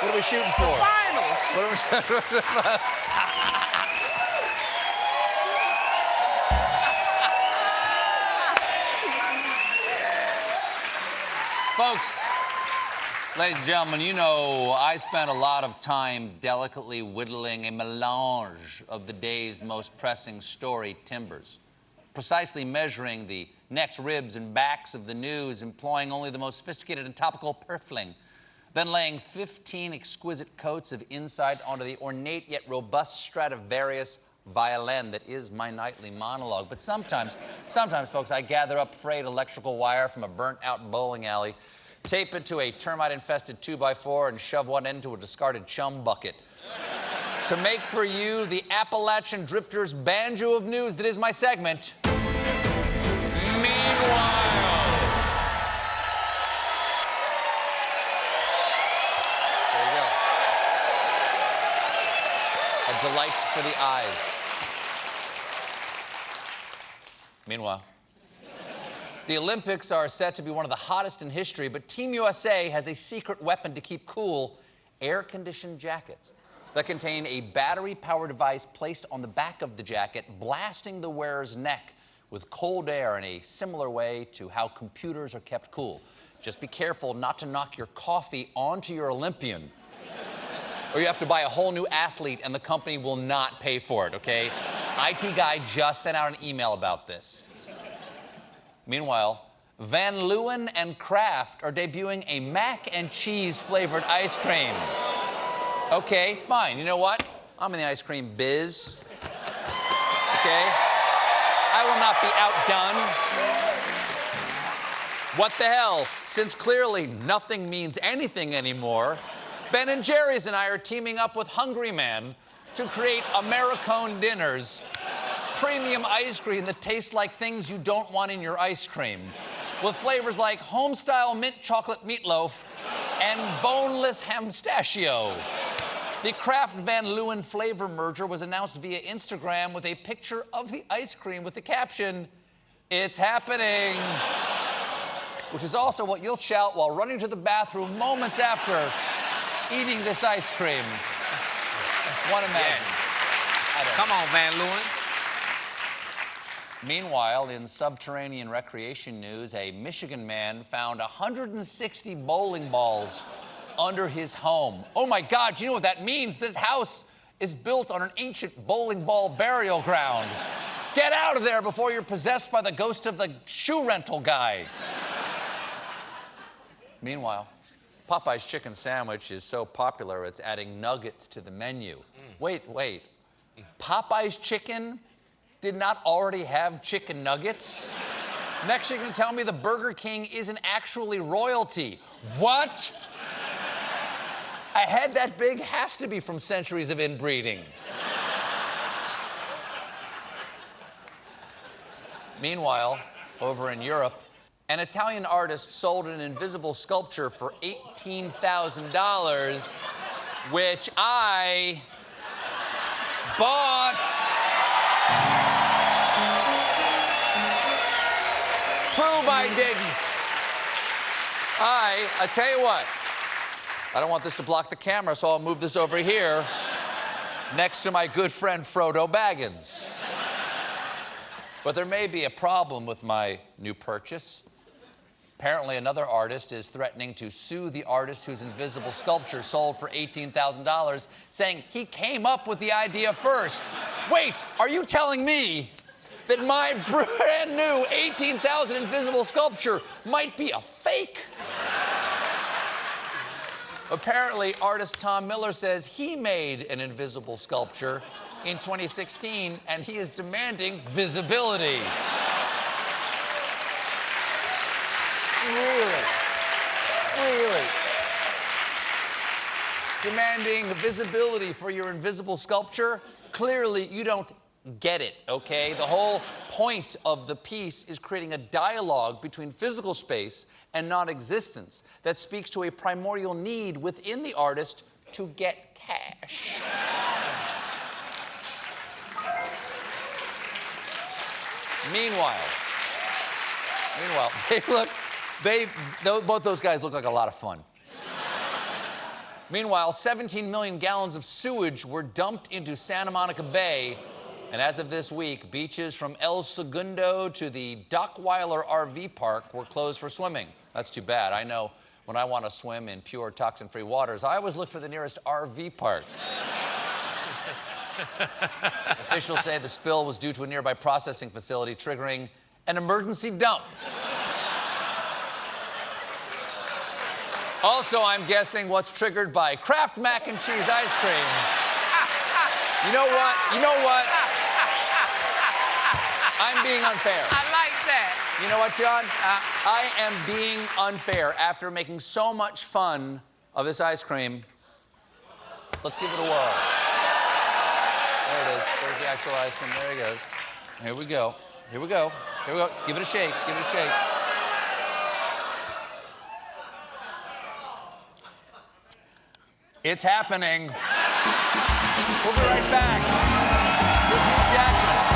What are we shooting for? Finals. What are we shooting for? Folks, ladies and gentlemen, you know I spent a lot of time delicately whittling a melange of the day's most pressing story timbers, precisely measuring the necks, ribs, and backs of the news, employing only the most sophisticated and topical purfling, then laying 15 exquisite coats of insight onto the ornate yet robust Stradivarius violin that is my nightly monologue. But sometimes, folks, I gather up frayed electrical wire from a burnt-out bowling alley, tape it to a termite-infested 2x4, and shove one end into a discarded chum bucket to make for you the Appalachian Drifter's banjo of news that is my segment. Meanwhile. There you go. A delight for the eyes. Meanwhile, the Olympics are set to be one of the hottest in history, but Team USA has a secret weapon to keep cool: air-conditioned jackets that contain a battery-powered device placed on the back of the jacket, blasting the wearer's neck with cold air in a similar way to how computers are kept cool. Just be careful not to knock your coffee onto your Olympian, or you have to buy a whole new athlete and the company will not pay for it, okay? IT guy just sent out an email about this. Meanwhile, Van Leeuwen and Kraft are debuting a mac and cheese flavored ice cream. Okay, fine. You know what? I'm in the ice cream biz. Okay? I will not be outdone. What the hell? Since clearly nothing means anything anymore, Ben & Jerry's and I are teaming up with Hungry Man to create Americone dinners, premium ice cream that tastes like things you don't want in your ice cream, with flavors like home-style mint chocolate meatloaf and boneless hamstachio. The Kraft Van Leeuwen flavor merger was announced via Instagram with a picture of the ice cream with the caption, "It's happening," which is also what you'll shout while running to the bathroom moments after eating this ice cream. One imagine. Come on, Van Leeuwen. Meanwhile, in subterranean recreation news, a Michigan man found 160 bowling balls under his home. Oh my God, do you know what that means? This house is built on an ancient bowling ball burial ground. Get out of there before you're possessed by the ghost of the shoe rental guy. Meanwhile, Popeye's chicken sandwich is so popular it's adding nuggets to the menu. Wait. Popeye's chicken did not already have chicken nuggets? Next, you're gonna tell me the Burger King isn't actually royalty. What? A head that big has to be from centuries of inbreeding. Meanwhile, over in Europe, an Italian artist sold an invisible sculpture for $18,000, which I bought. Prove I didn't. I tell you what, I don't want this to block the camera, so I'll move this over here next to my good friend Frodo Baggins. But there may be a problem with my new purchase. Apparently, another artist is threatening to sue the artist whose invisible sculpture sold for $18,000, saying he came up with the idea first. Wait, are you telling me that my brand new $18,000 invisible sculpture might be a fake? Apparently, artist Tom Miller says he made an invisible sculpture in 2016, and he is demanding visibility. Really? Demanding visibility for your invisible sculpture? Clearly, you don't get it, okay? The whole point of the piece is creating a dialogue between physical space and non-existence that speaks to a primordial need within the artist to get cash. Meanwhile, both those guys look like a lot of fun. Meanwhile, 17 million gallons of sewage were dumped into Santa Monica Bay. And as of this week, beaches from El Segundo to the Dockweiler RV Park were closed for swimming. That's too bad. I know when I want to swim in pure, toxin-free waters, I always look for the nearest RV park. Officials say the spill was due to a nearby processing facility triggering an emergency dump. Also, I'm guessing what's triggered by Kraft mac and cheese ice cream. You know what? I'm being unfair. I like that. You know what, John? I am being unfair. After making so much fun of this ice cream, let's give it a whirl. There it is. There's the actual ice cream. There it goes. Here we go. Here we go. Here we go. Give it a shake. Give it a shake. It's happening. We'll be right back with Hugh Jackman.